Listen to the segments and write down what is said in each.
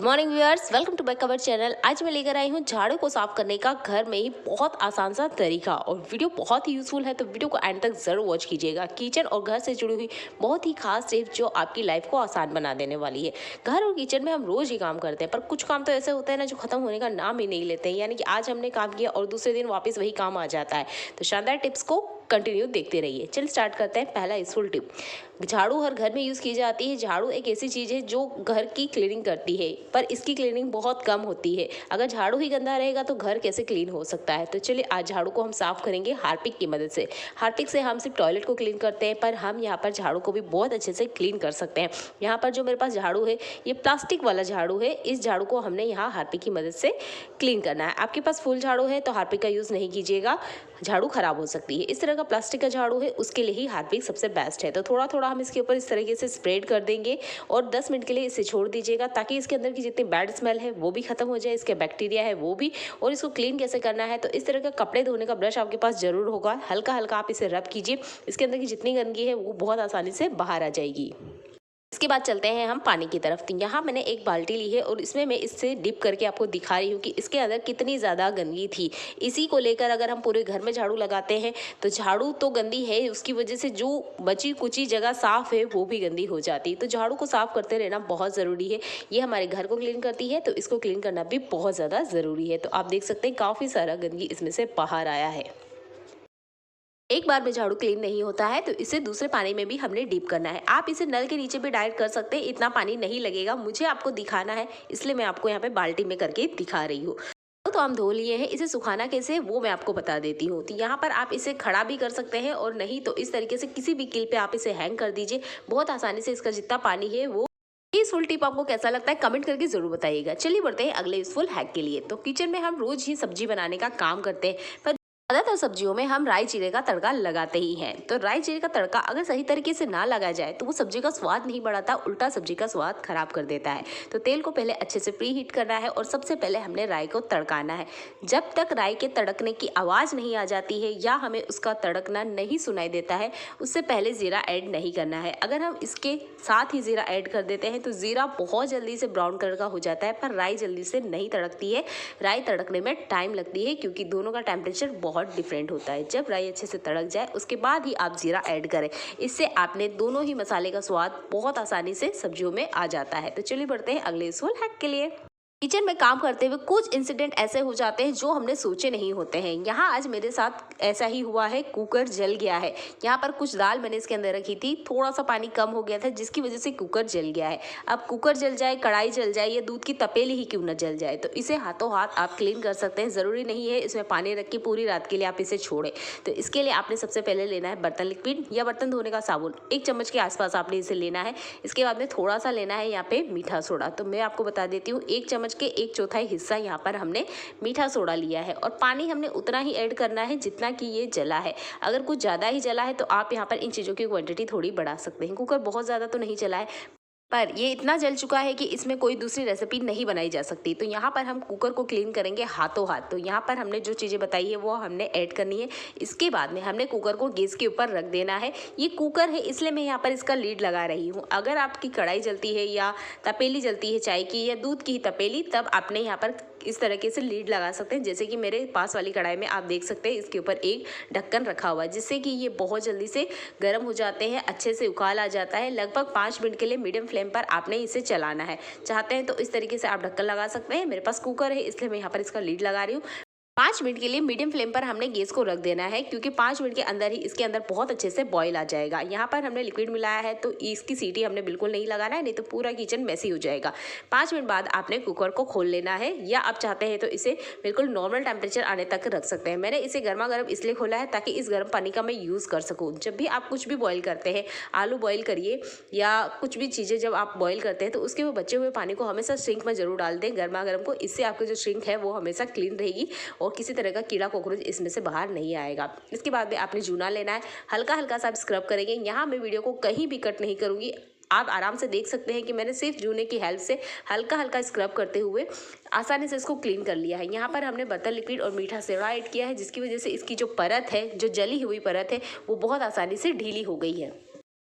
Good morning viewers, welcome to back our channel. आज मैं लेकर आई हूँ झाड़ू को साफ करने का घर में ही बहुत आसान सा तरीका। और वीडियो बहुत ही यूजफुल है तो वीडियो को एंड तक जरूर वॉच कीजिएगा। किचन और घर से जुड़ी हुई बहुत ही खास टिप्स जो आपकी लाइफ को आसान बना देने वाली है। घर और किचन में हम रोज ही काम करते हैं, पर कुछ काम तो ऐसे होते हैं ना जो खत्म होने का नाम ही नहीं लेते हैं। यानी कि आज हमने काम किया और दूसरे दिन वापस वही काम आ जाता है। तो शानदार टिप्स को कंटिन्यू देखते रहिए। चल स्टार्ट करते हैं। पहला यूजफुल टिप, झाड़ू हर घर में यूज़ की जाती है। झाड़ू एक ऐसी चीज़ है जो घर की क्लीनिंग करती है, पर इसकी क्लीनिंग बहुत कम होती है। अगर झाड़ू ही गंदा रहेगा तो घर कैसे क्लीन हो सकता है। तो चलिए आज झाड़ू को हम साफ करेंगे हार्पिक की मदद से। हार्पिक से हम सिर्फ टॉयलेट को क्लीन करते हैं, पर हम यहाँ पर झाड़ू को भी बहुत अच्छे से क्लीन कर सकते हैं। यहाँ पर जो मेरे पास झाड़ू है ये प्लास्टिक वाला झाड़ू है। इस झाड़ू को हमने यहाँ हार्पिक की मदद से क्लीन करना है। आपके पास फुल झाड़ू है तो हार्पिक का यूज़ नहीं कीजिएगा, झाड़ू खराब हो सकती है। इस तरह का प्लास्टिक का झाड़ू है उसके लिए ही हार्पिक सबसे बेस्ट है। तो थोड़ा थोड़ा हम इसके ऊपर इस तरीके से स्प्रेड कर देंगे और 10 मिनट के लिए इसे छोड़ दीजिएगा ताकि इसके अंदर की जितनी बैड स्मेल है वो भी खत्म हो जाए, इसके बैक्टीरिया है वो भी। और इसको क्लीन कैसे करना है, तो इस तरह का कपड़े धोने का ब्रश आपके पास जरूर होगा। हल्का हल्का आप इसे रब कीजिए, इसके अंदर की जितनी गंदगी है वो बहुत आसानी से बाहर आ जाएगी। इसके बाद चलते हैं हम पानी की तरफ। तो यहाँ मैंने एक बाल्टी ली है और इसमें मैं इससे डिप करके आपको दिखा रही हूँ कि इसके अंदर कितनी ज़्यादा गंदगी थी। इसी को लेकर अगर हम पूरे घर में झाड़ू लगाते हैं तो झाड़ू तो गंदी है, उसकी वजह से जो बची कुची जगह साफ़ है वो भी गंदी हो जाती है। तो झाड़ू को साफ़ करते रहना बहुत ज़रूरी है। ये हमारे घर को क्लीन करती है तो इसको क्लीन करना भी बहुत ज़्यादा ज़रूरी है। तो आप देख सकते हैं काफ़ी सारा गंदगी इसमें से बाहर आया है। एक बार में झाड़ू क्लीन नहीं होता है तो इसे दूसरे पानी में भी हमने डीप करना है। आप इसे नल के नीचे भी डायरेक्ट कर सकते हैं, इतना पानी नहीं लगेगा। मुझे आपको दिखाना है इसलिए मैं आपको यहाँ पे बाल्टी में करके दिखा रही हूँ। तो हम धो लिए हैं, इसे सुखाना कैसे वो मैं आपको बता देती हूँ। तो यहाँ पर आप इसे खड़ा भी कर सकते हैं और नहीं तो इस तरीके से किसी भी कील पे आप इसे हैंग कर दीजिए। बहुत आसानी से इसका जितना पानी है वो। यूजफुल टिप आपको कैसा लगता है कमेंट करके जरूर बताइएगा। चलिए बढ़ते हैं अगले यूजफुल हैक के लिए। तो किचन में हम रोज ही सब्जी बनाने का काम करते हैं, पर ज्यादातर सब्जियों में हम राई जीरे का तड़का लगाते ही हैं। तो राई जीरे का तड़का अगर सही तरीके से ना लगाया जाए तो वो सब्जी का स्वाद नहीं बढ़ाता, उल्टा सब्जी का स्वाद खराब कर देता है। तो तेल को पहले अच्छे से प्री हीट करना है और सबसे पहले हमने राई को तड़काना है। जब तक राई के तड़कने की आवाज़ नहीं आ जाती है या हमें उसका तड़कना नहीं सुनाई देता है, उससे पहले ज़ीरा ऐड नहीं करना है। अगर हम इसके साथ ही ज़ीरा ऐड कर देते हैं तो ज़ीरा बहुत जल्दी से ब्राउन कलर का हो जाता है, पर राई जल्दी से नहीं तड़कती है। राई तड़कने में टाइम लगती है क्योंकि दोनों का टेम्परेचर बहुत डिफरेंट होता है। जब राई अच्छे से तड़क जाए उसके बाद ही आप जीरा ऐड करें। इससे आपने दोनों ही मसाले का स्वाद बहुत आसानी से सब्जियों में आ जाता है। तो चलिए बढ़ते हैं अगले यूजफुल हैक के लिए। किचन में काम करते हुए कुछ इंसिडेंट ऐसे हो जाते हैं जो हमने सोचे नहीं होते हैं। यहाँ आज मेरे साथ ऐसा ही हुआ है, कुकर जल गया है। यहाँ पर कुछ दाल मैंने इसके अंदर रखी थी, थोड़ा सा पानी कम हो गया था जिसकी वजह से कुकर जल गया है। अब कुकर जल जाए, कढ़ाई जल जाए या दूध की तपेली ही क्यों न जल जाए, तो इसे हाथों हाथ आप क्लीन कर सकते हैं। ज़रूरी नहीं है इसमें पानी रख के पूरी रात के लिए आप इसे छोड़ें। तो इसके लिए आपने सबसे पहले लेना है बर्तन लिक्विड या बर्तन धोने का साबुन। 1 चम्मच के आसपास आपने इसे लेना है। इसके बाद में थोड़ा सा लेना है यहाँ पे मीठा सोडा। तो मैं आपको बता देती हूँ 1 चम्मच के 1/4 हिस्सा यहाँ पर हमने मीठा सोडा लिया है और पानी हमने उतना ही ऐड करना है जितना कि ये जला है। अगर कुछ ज़्यादा ही जला है तो आप यहाँ पर इन चीज़ों की क्वांटिटी थोड़ी बढ़ा सकते हैं। कुकर बहुत ज़्यादा तो नहीं चला है, पर ये इतना जल चुका है कि इसमें कोई दूसरी रेसिपी नहीं बनाई जा सकती। तो यहाँ पर हम कुकर को क्लीन करेंगे हाथों हाथ। तो यहाँ पर हमने जो चीज़ें बताई है वो हमने ऐड करनी है। इसके बाद में हमने कुकर को गैस के ऊपर रख देना है। ये कुकर है इसलिए मैं यहाँ पर इसका लीड लगा रही हूँ। अगर आपकी कढ़ाई जलती है या तपेली जलती है चाय की या दूध की ही तपेली, तब आपने यहाँ पर इस तरीके से लीड लगा सकते हैं। जैसे कि मेरे पास वाली कढ़ाई में आप देख सकते हैं इसके ऊपर एक ढक्कन रखा हुआ है जिससे कि ये बहुत जल्दी से गर्म हो जाते हैं, अच्छे से उकाल आ जाता है। लगभग 5 मिनट के लिए मीडियम फ्लेम पर आपने इसे चलाना है। चाहते हैं तो इस तरीके से आप ढक्कन लगा सकते हैं। मेरे पास कुकर है इसलिए मैं यहाँ पर इसका लीड लगा रही हूँ। 5 मिनट के लिए मीडियम फ्लेम पर हमने गैस को रख देना है क्योंकि 5 मिनट के अंदर ही इसके अंदर बहुत अच्छे से बॉईल आ जाएगा। यहाँ पर हमने लिक्विड मिलाया है तो इसकी सीटी हमने बिल्कुल नहीं लगाना है, नहीं तो पूरा किचन मैसी हो जाएगा। 5 मिनट बाद आपने कुकर को खोल लेना है या आप चाहते हैं तो इसे बिल्कुल नॉर्मल टेम्परेचर आने तक रख सकते हैं। मैंने इसे गर्मा गर्म इसलिए खोला है ताकि इस गर्म पानी का मैं यूज़ कर सकूँ। जब भी आप कुछ भी बॉईल करते हैं, आलू बॉईल करिए या कुछ भी चीज़ें जब आप बॉईल करते हैं तो उसके वो बचे हुए पानी को हमेशा सिंक में ज़रूर डाल दें गर्मा गर्म को। इससे आपकी जो सिंक है वो हमेशा क्लीन रहेगी और किसी तरह का कीड़ा कॉकरोच इसमें से बाहर नहीं आएगा। इसके बाद में आपने जूना लेना है, हल्का हल्का सा आप स्क्रब करेंगे। यहाँ मैं वीडियो को कहीं भी कट नहीं करूँगी, आप आराम से देख सकते हैं कि मैंने सिर्फ जूने की हेल्प से हल्का हल्का स्क्रब करते हुए आसानी से इसको क्लीन कर लिया है। यहाँ पर हमने बर्तन लिक्विड और मीठा सोडा ऐड किया है जिसकी वजह से इसकी जो परत है, जो जली हुई परत है, वो बहुत आसानी से ढीली हो गई है।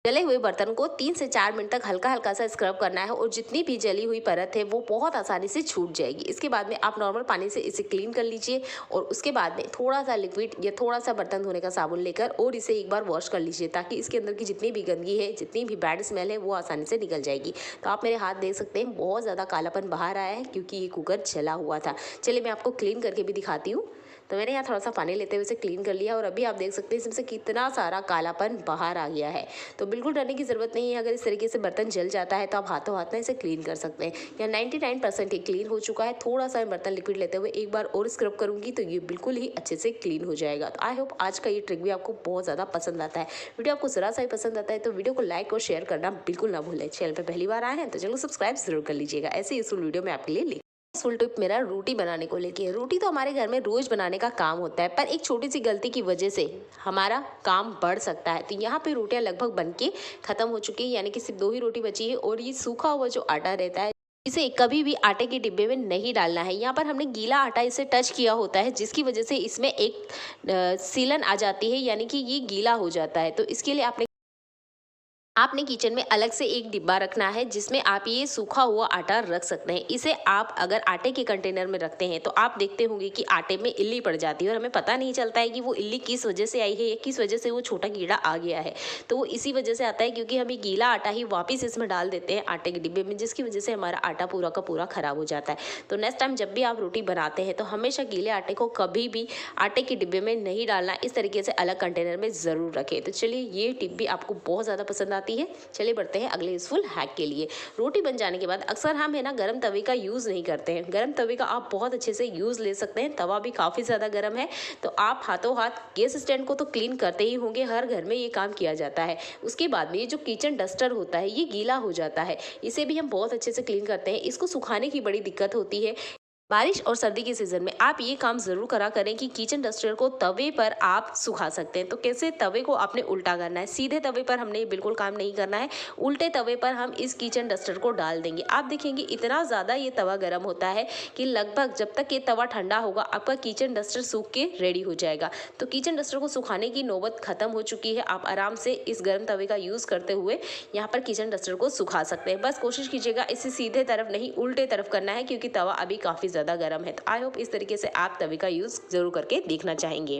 जले हुए बर्तन को 3 से 4 मिनट तक हल्का हल्का सा स्क्रब करना है और जितनी भी जली हुई परत है वो बहुत आसानी से छूट जाएगी। इसके बाद में आप नॉर्मल पानी से इसे क्लीन कर लीजिए और उसके बाद में थोड़ा सा लिक्विड या थोड़ा सा बर्तन धोने का साबुन लेकर और इसे एक बार वॉश कर लीजिए, ताकि इसके अंदर की जितनी भी गंदगी है, जितनी भी बैड स्मेल है, वो आसानी से निकल जाएगी। तो आप मेरे हाथ देख सकते हैं, बहुत ज़्यादा कालापन बाहर आया है क्योंकि ये कुकर जला हुआ था। चलिए मैं आपको क्लीन करके भी दिखाती हूँ। तो मैंने यहाँ थोड़ा सा पानी लेते हुए इसे क्लीन कर लिया और अभी आप देख सकते हैं इसमें से कितना सारा कालापन बाहर आ गया है। तो बिल्कुल डरने की ज़रूरत नहीं है। अगर इस तरीके से बर्तन जल जाता है तो आप हाथों हाथ ना इसे क्लीन कर सकते हैं। यहाँ 99% ही क्लीन हो चुका है। थोड़ा सा बर्तन लिक्विड लेते हुए एक बार और स्क्रब करूँगी तो ये बिल्कुल ही अच्छे से क्लीन हो जाएगा। तो आई होप आज का ये ट्रिक भी आपको बहुत ज़्यादा पसंद आता है। वीडियो आपको ज़रा सा ही पसंद आता है तो वीडियो को लाइक और शेयर करना बिल्कुल ना भूलें। चैनल पर पहली बार आए हैं तो चैनल को सब्सक्राइब जरूर कर लीजिएगा। ऐसे यूजफुल वीडियो मैं आपके लिए फुल टिप मेरा रोटी बनाने को लेके है। रोटी तो हमारे घर में रोज बनाने का काम होता है, पर एक छोटी सी गलती की वजह से हमारा काम बढ़ सकता है। तो यहाँ पे रोटियां लगभग बनके खत्म हो चुकी है, यानी कि सिर्फ 2 ही रोटी बची है और ये सूखा हुआ जो आटा रहता है इसे कभी भी आटे के डिब्बे में नहीं डालना है। यहाँ पर हमने गीला आटा इसे टच किया होता है, जिसकी वजह से इसमें एक सीलन आ जाती है, यानी कि ये गीला हो जाता है। तो इसके लिए आपने किचन में अलग से एक डिब्बा रखना है जिसमें आप ये सूखा हुआ आटा रख सकते हैं। इसे आप अगर आटे के कंटेनर में रखते हैं तो आप देखते होंगे कि आटे में इल्ली पड़ जाती है और हमें पता नहीं चलता है कि वो इल्ली किस वजह से आई है या किस वजह से वो छोटा कीड़ा आ गया है। तो वो इसी वजह से आता है क्योंकि हम ये गीला आटा ही वापस इसमें डाल देते हैं आटे के डिब्बे में, जिसकी वजह से हमारा आटा पूरा का पूरा खराब हो जाता है। तो नेक्स्ट टाइम जब भी आप रोटी बनाते हैं तो हमेशा गीले आटे को कभी भी आटे के डिब्बे में नहीं डालना, इस तरीके से अलग कंटेनर में ज़रूर रखें। तो चलिए ये टिप भी आपको बहुत ज़्यादा पसंद आती है। चलिए बढ़ते हैं अगले यूजफुल हैक के लिए। रोटी बन जाने के बाद अक्सर हम है ना गरम तवे का यूज़ नहीं करते हैं। गरम तवे का आप बहुत अच्छे से यूज़ ले सकते हैं। तवा भी काफ़ी ज़्यादा गर्म है तो आप हाथों हाथ गैस स्टैंड को तो क्लीन करते ही होंगे, हर घर में ये काम किया जाता है। उसके बाद में ये जो किचन डस्टर होता है ये गीला हो जाता है, इसे भी हम बहुत अच्छे से क्लीन करते हैं। इसको सुखाने की बड़ी दिक्कत होती है। बारिश और सर्दी के सीजन में आप ये काम जरूर करा करें कि किचन डस्टर को तवे पर आप सुखा सकते हैं। तो कैसे, तवे को आपने उल्टा करना है। सीधे तवे पर हमने बिल्कुल काम नहीं करना है, उल्टे तवे पर हम इस किचन डस्टर को डाल देंगे। आप देखेंगे इतना ज़्यादा ये तवा गर्म होता है कि लगभग जब तक ये तवा ठंडा होगा आपका किचन डस्टर सूख के रेडी हो जाएगा। तो किचन डस्टर को सुखाने की नौबत खत्म हो चुकी है। आप आराम से इस गर्म तवे का यूज़ करते हुए यहाँ पर किचन डस्टर को सुखा सकते हैं। बस कोशिश कीजिएगा इसे सीधे तरफ नहीं उल्टे तरफ करना है क्योंकि तवा अभी काफ़ी ज़्यादा गर्म है। तो आई होप इस तरीके से आप तवे का यूज़ जरूर करके देखना चाहेंगे।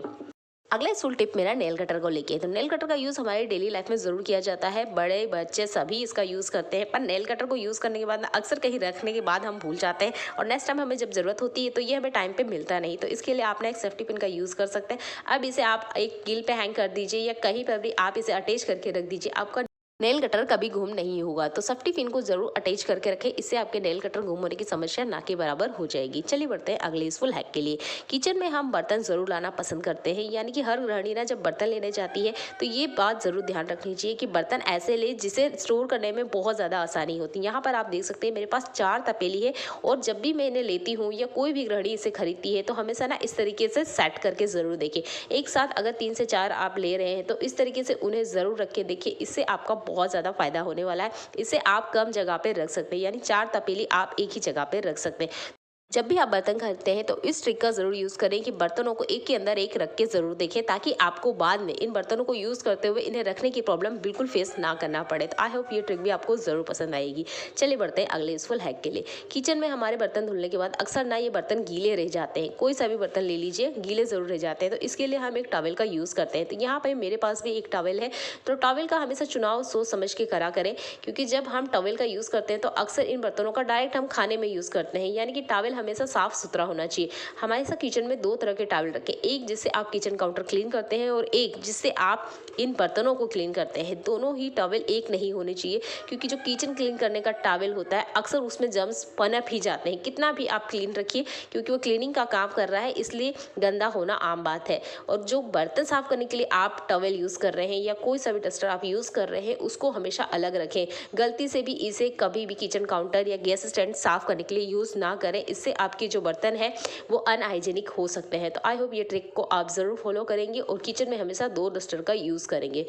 अगला यूजफुल टिप मेरा नेल कटर को लेके। तो नेल कटर का यूज़ हमारे डेली लाइफ में ज़रूर किया जाता है। बड़े बच्चे सभी इसका यूज़ करते हैं, पर नेल कटर को यूज़ करने के बाद अक्सर कहीं रखने के बाद हम भूल जाते हैं और नेक्स्ट टाइम हमें जब ज़रूरत होती है तो ये हमें टाइम पे मिलता नहीं। तो इसके लिए आप ना एक सेफ्टी पिन का यूज़ कर सकते हैं। अब इसे आप एक कील पे हैंग कर दीजिए या कहीं पर भी आप इसे अटैच करके रख दीजिए, आपका नेल कटर कभी घूम नहीं होगा। तो सेफ्टी पिन को जरूर अटैच करके रखें, इससे आपके नेल कटर घूम होने की समस्या ना के बराबर हो जाएगी। चलिए बढ़ते हैं अगले यूजफुल हैक के लिए। किचन में हम बर्तन जरूर लाना पसंद करते हैं, यानी कि हर गृहिणी ना जब बर्तन लेने जाती है तो ये बात जरूर ध्यान रखनी चाहिए कि बर्तन ऐसे ले जिसे स्टोर करने में बहुत ज़्यादा आसानी होती है। यहाँ पर आप देख सकते हैं मेरे पास 4 तपेली है और जब भी मैं इन्हें लेती हूँ या कोई भी गृहिणी इसे खरीदती है तो हमेशा ना इस तरीके से सेट करके ज़रूर देखें। एक साथ अगर 3 से 4 आप ले रहे हैं तो इस तरीके से उन्हें ज़रूर रख के देखिए, इससे आपका बहुत ज़्यादा फायदा होने वाला है। इसे आप कम जगह पे रख सकते हैं, यानी 4 तपेली आप एक ही जगह पे रख सकते हैं। जब भी आप बर्तन खरीदते हैं तो इस ट्रिक का जरूर यूज करें कि बर्तनों को एक के अंदर एक रख के जरूर देखें, ताकि आपको बाद में इन बर्तनों को यूज करते हुए इन्हें रखने की प्रॉब्लम बिल्कुल फेस ना करना पड़े। तो आई होप ये ट्रिक भी आपको जरूर पसंद आएगी। चलिए बढ़ते हैं अगले यूजफुल हैक के लिए। किचन में हमारे बर्तन धुलने के बाद अक्सर ना ये बर्तन गीले रह जाते हैं, कोई सा भी बर्तन ले लीजिए गीले जरूर रह जाते हैं। तो इसके लिए हम एक टॉवेल का यूज करते हैं। तो यहाँ पे मेरे पास भी एक टॉवेल है। तो टॉवेल का हमेशा चुनाव सोच समझ के करा करें, क्योंकि जब हम टॉवेल का यूज करते हैं तो अक्सर इन बर्तनों का डायरेक्ट हम खाने में यूज करते हैं, यानी कि टॉवेल हमेशा साफ सुथरा होना चाहिए। हमारे साथ किचन में 2 तरह के टॉवल रखें, एक जिससे आप किचन काउंटर क्लीन करते हैं और एक जिससे आप इन बर्तनों को क्लीन करते हैं। दोनों ही टॉवल एक नहीं होने चाहिए, क्योंकि जो किचन क्लीन करने का टॉवल होता है अक्सर उसमें जर्म्स पनप ही जाते हैं। कितना भी आप क्लीन रखिए, क्योंकि वो क्लीनिंग का काम कर रहा है, इसलिए गंदा होना आम बात है। और जो बर्तन साफ करने के लिए आप टॉवल यूज कर रहे हैं या कोई सा भी डस्टर आप यूज कर रहे हैं उसको हमेशा अलग रखें। गलती से भी इसे कभी भी किचन काउंटर या गैस स्टैंड साफ करने के लिए यूज ना करें, इससे आपके जो बर्तन है वो अनहाइजेनिक हो सकते हैं। तो आई होप ये ट्रिक को आप जरूर फॉलो करेंगे और किचन में हमेशा 2 डस्टर का यूज करेंगे।